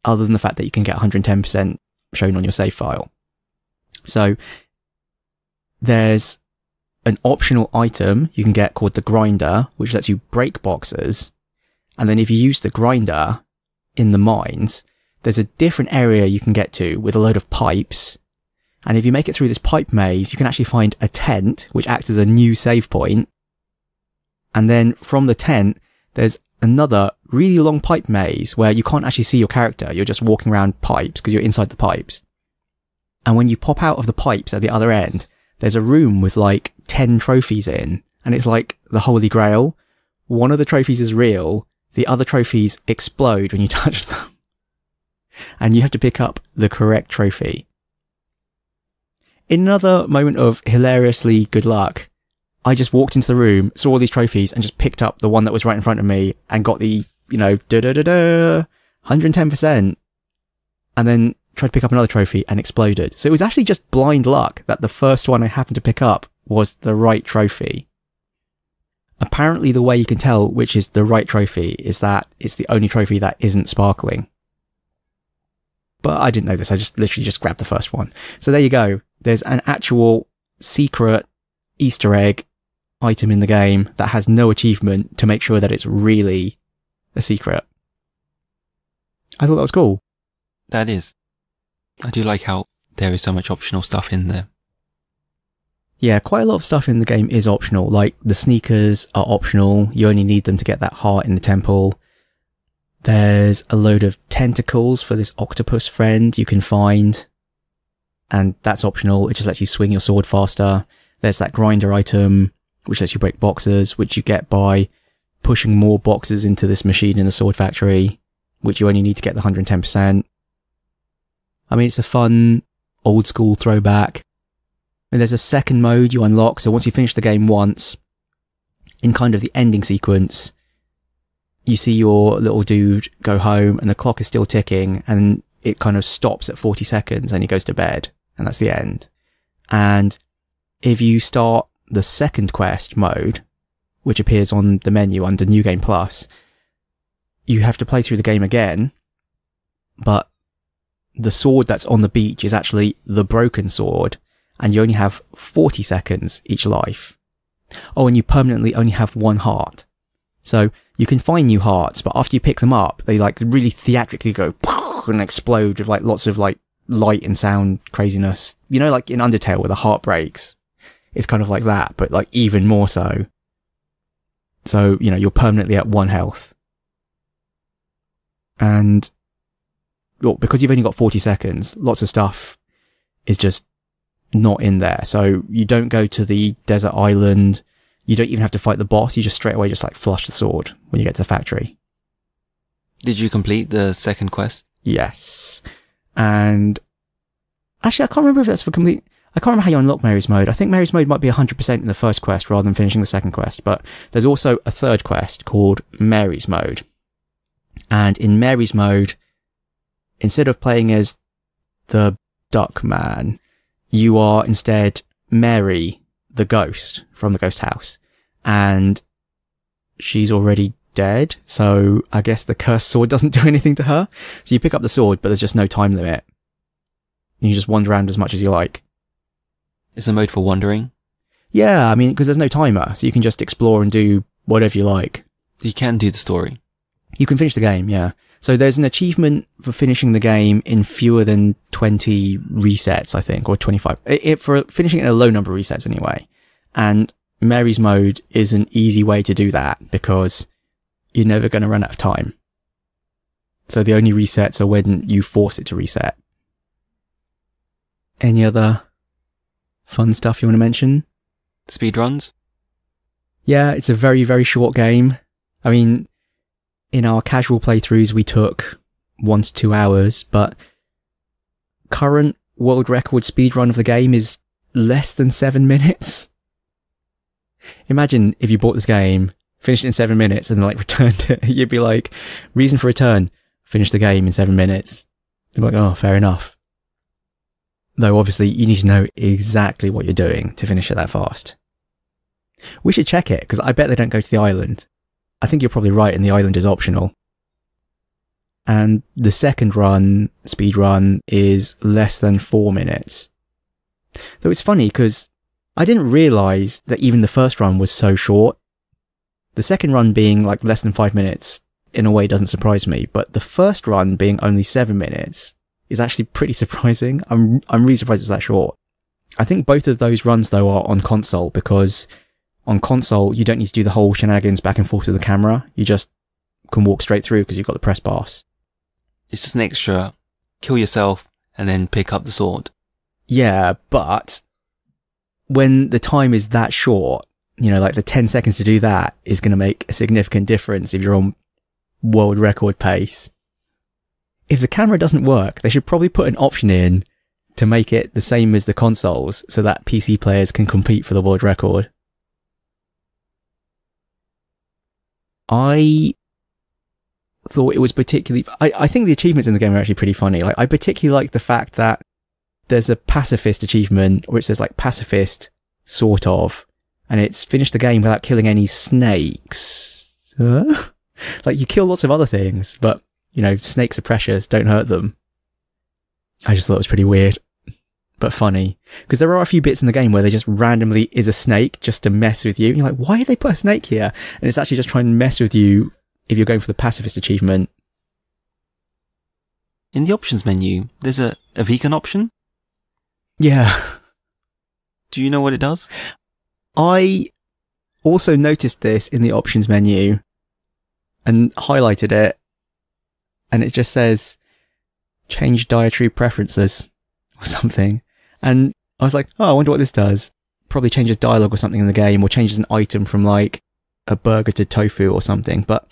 other than the fact that you can get 110% shown on your save file. So there's an optional item you can get called the grinder, which lets you break boxes. And then if you use the grinder in the mines, there's a different area you can get to with a load of pipes. And if you make it through this pipe maze, you can actually find a tent, which acts as a new save point. And then from the tent, there's another really long pipe maze where you can't actually see your character. You're just walking around pipes because you're inside the pipes. And when you pop out of the pipes at the other end, there's a room with like 10 trophies in, and it's like the Holy Grail. One of the trophies is real. The other trophies explode when you touch them. And you have to pick up the correct trophy. In another moment of hilariously good luck, I just walked into the room, saw all these trophies, and just picked up the one that was right in front of me and got the, 110%. And then tried to pick up another trophy and exploded. So it was actually just blind luck that the first one I happened to pick up was the right trophy. Apparently the way you can tell which is the right trophy is that it's the only trophy that isn't sparkling. But I didn't know this, I just literally just grabbed the first one. So there you go. There's an actual secret Easter egg item in the game that has no achievement to make sure that it's really a secret. I thought that was cool. That is. I do like how there is so much optional stuff in there. Yeah, quite a lot of stuff in the game is optional. Like, the sneakers are optional. You only need them to get that heart in the temple. There's a load of tentacles for this octopus friend you can find. And that's optional. It just lets you swing your sword faster. There's that grinder item, which lets you break boxes, which you get by pushing more boxes into this machine in the sword factory, which you only need to get the 110%. I mean, it's a fun, old school throwback. And there's a second mode you unlock, so once you finish the game once, in kind of the ending sequence, you see your little dude go home and the clock is still ticking and it kind of stops at 40 seconds and he goes to bed, and that's the end. And if you start the second quest mode, which appears on the menu under New Game Plus, you have to play through the game again, but the sword that's on the beach is actually the broken sword, and you only have 40 seconds each life. Oh, and you permanently only have one heart. So you can find new hearts, but after you pick them up, they like really theatrically go and explode with like lots of like light and sound craziness. You know, like in Undertale where the heart breaks. It's kind of like that, but like even more so. So, you know, you're permanently at 1 health. And well, because you've only got 40 seconds, lots of stuff is just not in there. So you don't go to the desert island you don't even have to fight the boss. You just straight away just like flush the sword when you get to the factory. Did you complete the second quest? Yes. And actually, I can't remember if that's for complete. I can't remember how you unlock Mary's Mode. I think Mary's Mode might be 100% in the first quest rather than finishing the second quest. But there's also a third quest called Mary's Mode. And in Mary's Mode, instead of playing as the Duck Man, you are instead Mary, the ghost from the ghost house. And she's already dead, so I guess the cursed sword doesn't do anything to her. So you pick up the sword, but there's just no time limit. You can just wander around as much as you like. It's a mode for wandering? Yeah, I mean, because there's no timer, so you can just explore and do whatever you like. You can do the story. You can finish the game, yeah. So there's an achievement for finishing the game in fewer than 20 resets, I think, or 25. For finishing it in a low number of resets anyway. And Mary's Mode is an easy way to do that because you're never going to run out of time. So the only resets are when you force it to reset. Any other fun stuff you want to mention? Speedruns? Yeah, it's a very, very short game. I mean, in our casual playthroughs, we took 1 to 2 hours, but current world record speedrun of the game is less than 7 minutes. Imagine if you bought this game, finished it in 7 minutes, and like returned it. You'd be like, reason for return, finish the game in 7 minutes. You're like, oh, fair enough. Though obviously you need to know exactly what you're doing to finish it that fast. We should check it, because I bet they don't go to the island. I think you're probably right, and the island is optional. And the second run, speed run, is less than 4 minutes. Though it's funny, because I didn't realise that even the first run was so short. The second run being like less than 5 minutes, in a way doesn't surprise me, but the first run being only 7 minutes is actually pretty surprising. I'm really surprised it's that short. I think both of those runs though are on console, because on console you don't need to do the whole shenanigans back and forth to the camera. You just can walk straight through because you've got the press pass. It's just an extra kill yourself and then pick up the sword. Yeah, but when the time is that short, you know, like the 10 seconds to do that is going to make a significant difference if you're on world record pace. If the camera doesn't work, they should probably put an option in to make it the same as the consoles so that PC players can compete for the world record. I thought it was particularly... I think the achievements in the game are actually pretty funny. Like, I particularly like the fact that there's a pacifist achievement, or it says like pacifist, sort of, and it's finished the game without killing any snakes. Like, you kill lots of other things, but, you know, snakes are precious, don't hurt them. I just thought it was pretty weird, but funny. Because there are a few bits in the game where there just randomly is a snake just to mess with you. And you're like, why did they put a snake here? And it's actually just trying to mess with you if you're going for the pacifist achievement. In the options menu, there's a vegan option? Yeah. Do you know what it does? I also noticed this in the options menu and highlighted it, and it just says change dietary preferences or something. And I was like, oh, I wonder what this does. Probably changes dialogue or something in the game, or changes an item from like a burger to tofu or something. But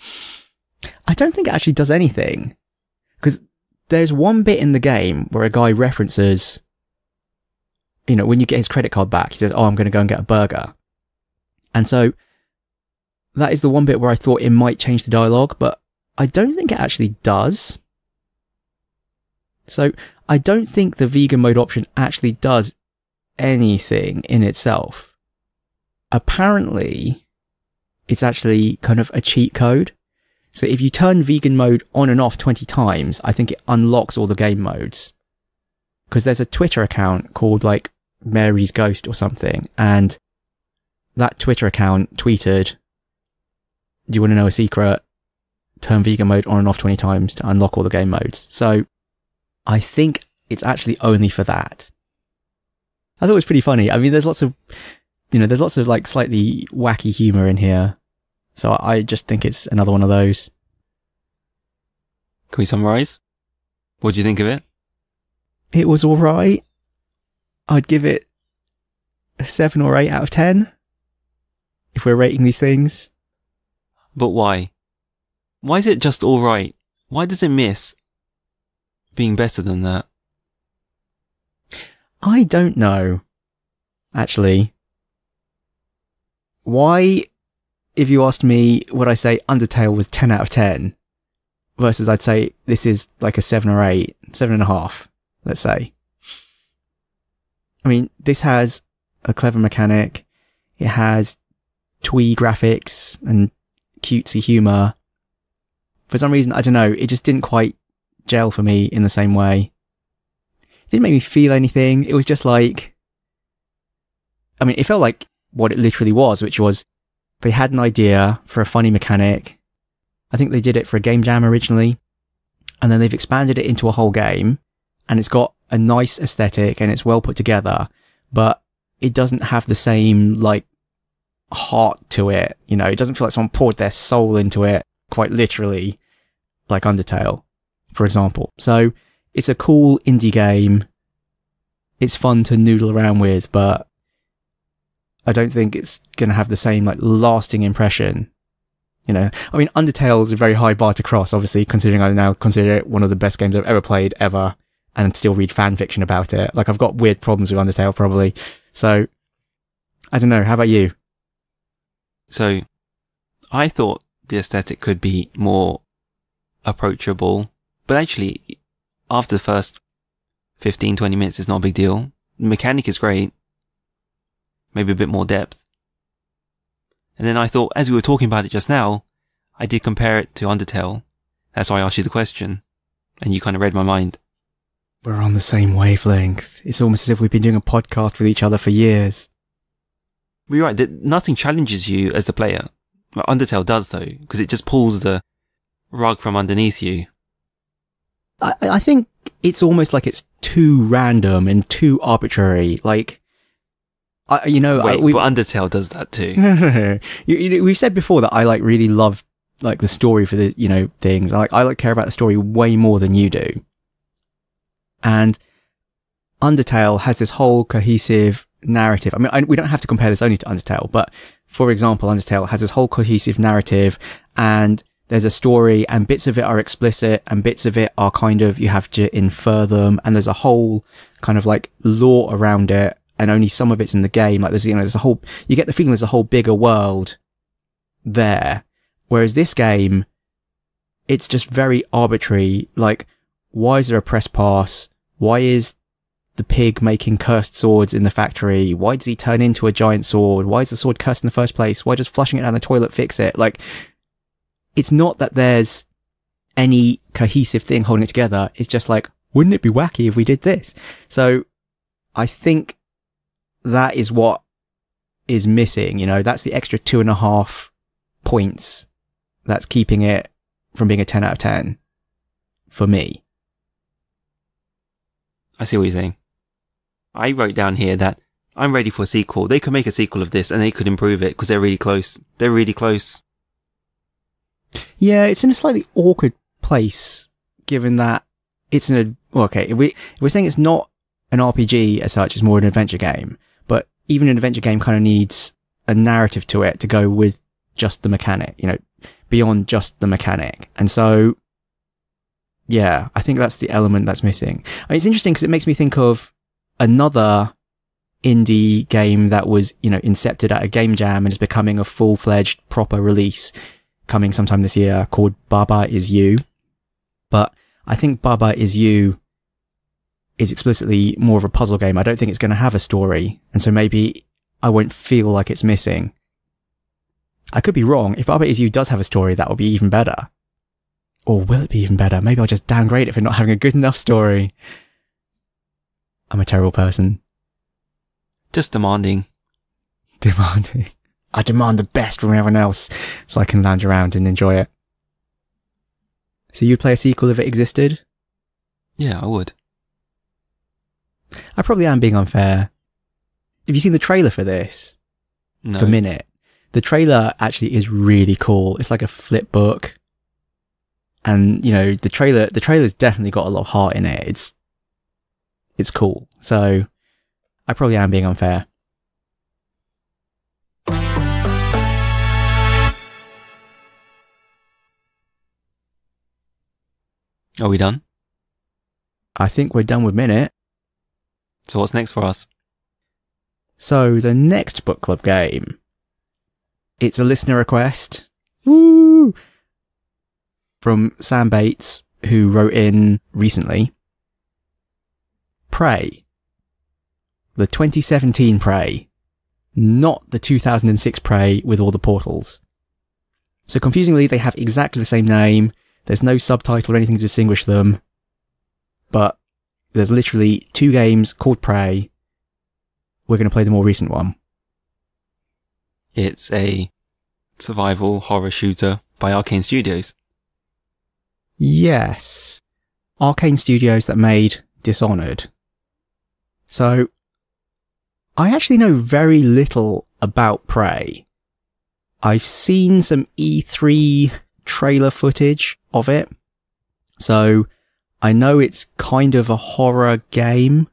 I don't think it actually does anything, because there's one bit in the game where a guy references, you know, when you get his credit card back, he says, oh, I'm going to go and get a burger. And so that is the one bit where I thought it might change the dialogue, but I don't think it actually does. So I don't think the vegan mode option actually does anything in itself. Apparently, it's actually kind of a cheat code. So if you turn vegan mode on and off 20 times, I think it unlocks all the game modes. Because there's a Twitter account called like Mary's Ghost or something, and that Twitter account tweeted, do you want to know a secret? Turn vegan mode on and off 20 times to unlock all the game modes. So I think it's actually only for that. I thought it was pretty funny. I mean, there's lots of like slightly wacky humor in here. So I just think it's another one of those. Can we summarize? What do you think of it? It was alright. I'd give it a 7 or 8 out of 10. if we're rating these things. But why? Why is it just alright? Why does it miss being better than that? I don't know, actually. Why, if you asked me, would I say Undertale was 10 out of 10 versus I'd say this is like a 7 or 8, 7.5, let's say. I mean, this has a clever mechanic. It has twee graphics and cutesy humour. For some reason, I don't know, it just didn't quite gel for me in the same way. It didn't make me feel anything. It was just like, I mean, it felt like what it literally was, which was they had an idea for a funny mechanic. I think they did it for a game jam originally, and then they've expanded it into a whole game, and it's got a nice aesthetic and it's well put together, but it doesn't have the same, like, heart to it. You know, it doesn't feel like someone poured their soul into it, quite literally, like Undertale, for example. So it's a cool indie game. It's fun to noodle around with, but I don't think it's going to have the same, like, lasting impression. You know, I mean, Undertale is a very high bar to cross, obviously, considering I now consider it one of the best games I've ever played ever, and still read fan fiction about it. Like, I've got weird problems with Undertale, probably. So, I don't know. How about you? So, I thought the aesthetic could be more approachable, but actually, after the first 15, 20 minutes, it's not a big deal. The mechanic is great. Maybe a bit more depth. And then I thought, as we were talking about it just now, I did compare it to Undertale. That's why I asked you the question. And you kind of read my mind. We're on the same wavelength. It's almost as if we've been doing a podcast with each other for years. But you're right, that nothing challenges you as the player. Well, Undertale does, though, because it just pulls the rug from underneath you. I think it's almost like it's too random and too arbitrary. Like, but Undertale does that too. We've said before that I like really love like the story for the, you know, things. I care about the story way more than you do. And Undertale has this whole cohesive narrative. I mean, we don't have to compare this only to Undertale, but for example, Undertale has this whole cohesive narrative, and there's a story, and bits of it are explicit and bits of it are kind of, you have to infer them, and there's a whole kind of like lore around it, and only some of it's in the game. Like there's, you know, there's a whole, you get the feeling there's a whole bigger world there. Whereas this game, it's just very arbitrary. Like, why is there a press pass? Why is the pig making cursed swords in the factory? Why does he turn into a giant sword? Why is the sword cursed in the first place? Why does flushing it down the toilet fix it? Like, it's not that there's any cohesive thing holding it together. It's just like, wouldn't it be wacky if we did this? So I think that is what is missing. You know, that's the extra 2.5 points that's keeping it from being a 10 out of 10 for me. I see what you're saying. I wrote down here that I'm ready for a sequel. They could make a sequel of this and they could improve it because they're really close. They're really close. Yeah, it's in a slightly awkward place, given that it's if we're saying it's not an RPG as such, it's more an adventure game, but even an adventure game kind of needs a narrative to it to go with just the mechanic, you know, beyond just the mechanic. And so, yeah, I think that's the element that's missing. I mean, it's interesting because it makes me think of another indie game that was, you know, incepted at a game jam and is becoming a full-fledged proper release coming sometime this year, called Baba Is You. But I think Baba Is You is explicitly more of a puzzle game. I don't think it's going to have a story, and so maybe I won't feel like it's missing. I could be wrong. If Baba Is You does have a story, that will be even better. Or will it be even better? Maybe I'll just downgrade it for not having a good enough story. I'm a terrible person. Just demanding. Demanding. I demand the best from everyone else so I can lounge around and enjoy it. So you'd play a sequel if it existed? Yeah, I would. I probably am being unfair. Have you seen the trailer for this? No. For Minit? The trailer actually is really cool. It's like a flip book. And, you know, the trailer's definitely got a lot of heart in it. It's cool. So I probably am being unfair. Are we done? I think we're done with Minute. So what's next for us? So the next book club game, it's a listener request. Woo! From Sam Bates, who wrote in recently. Prey. The 2017 Prey. Not the 2006 Prey with all the portals. So confusingly, they have exactly the same name. There's no subtitle or anything to distinguish them. But there's literally 2 games called Prey. We're going to play the more recent one. It's a survival horror shooter by Arcane Studios. Yes. Arcane Studios that made Dishonored. So, I actually know very little about Prey. I've seen some E3 trailer footage of it. So, I know it's kind of a horror game.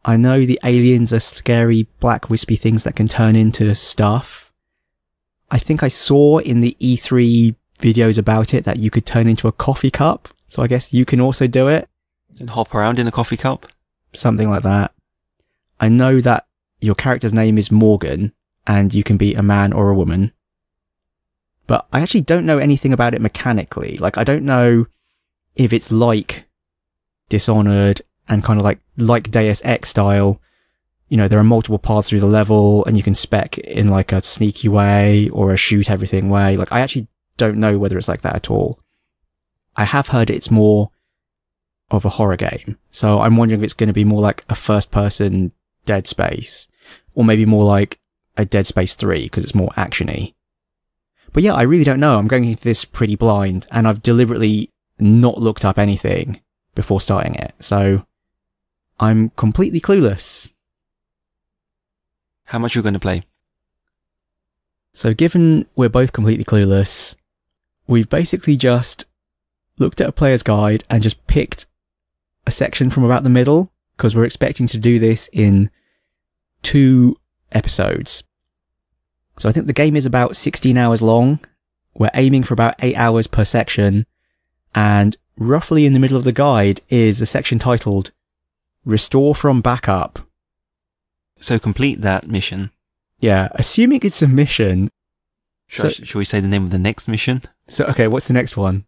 I know the aliens are scary black wispy things that can turn into stuff. I think I saw in the E3 videos about it that you could turn into a coffee cup. So I guess you can also do it. And hop around in a coffee cup? Something like that. I know that your character's name is Morgan and you can be a man or a woman. But I actually don't know anything about it mechanically. Like, I don't know if it's like Dishonored and kind of like Deus Ex style. You know, there are multiple paths through the level and you can spec in like a sneaky way or a shoot everything way. Like, I actually don't know whether it's like that at all. I have heard it's more of a horror game. So I'm wondering if it's going to be more like a first person Dead Space, or maybe more like a Dead Space 3 because it's more actiony. But yeah, I really don't know. I'm going into this pretty blind and I've deliberately not looked up anything before starting it. So I'm completely clueless. How much are you going to play? So given we're both completely clueless, we've basically just looked at a player's guide and just picked a section from about the middle because we're expecting to do this in 2 episodes. So I think the game is about 16 hours long. We're aiming for about 8 hours per section. And roughly in the middle of the guide is a section titled Restore from Backup. So complete that mission. Yeah, assuming it's a mission. Should we say the name of the next mission? So, okay, what's the next one?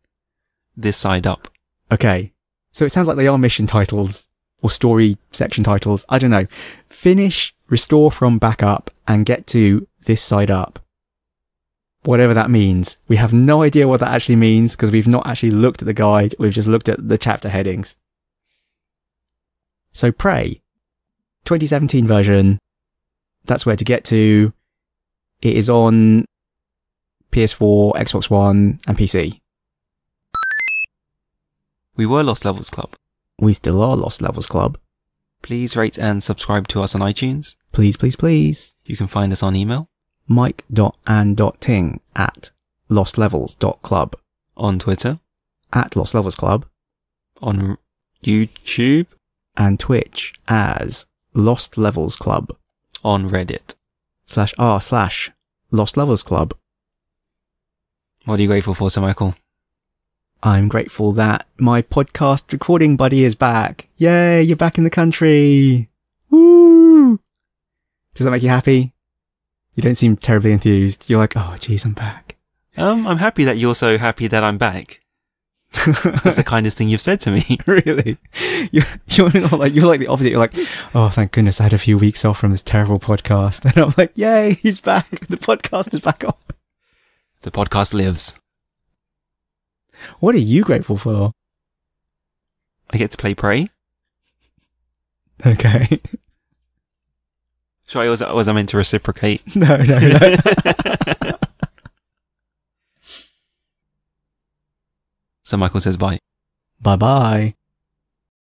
This Side Up. Okay. So it sounds like they are mission titles or story section titles. I don't know. Finish Restore from Backup and get to This Side Up. Whatever that means. We have no idea what that actually means because we've not actually looked at the guide. We've just looked at the chapter headings. So Prey, 2017 version. That's where to get to. It is on PS4, Xbox One, and PC. We were Lost Levels Club. We still are Lost Levels Club. Please rate and subscribe to us on iTunes. Please, please, please. You can find us on email. mike.and.ting at lostlevels.club. On Twitter. At Lost Levels Club. On YouTube. And Twitch as Lost Levels Club. On Reddit. /r/Lost Levels Club. What are you grateful for, Sir Michael? I'm grateful that my podcast recording buddy is back. Yay, you're back in the country. Woo! Does that make you happy? You don't seem terribly enthused. You're like, oh, geez, I'm back. I'm happy that you're so happy that I'm back. That's the kindest thing you've said to me. Really? You're like the opposite. You're like, oh, thank goodness I had a few weeks off from this terrible podcast. And I'm like, yay, he's back. The podcast is back on. The podcast lives. What are you grateful for? I get to play Prey. Okay. Sorry, was I meant to reciprocate? No. So Michael says bye. Bye-bye.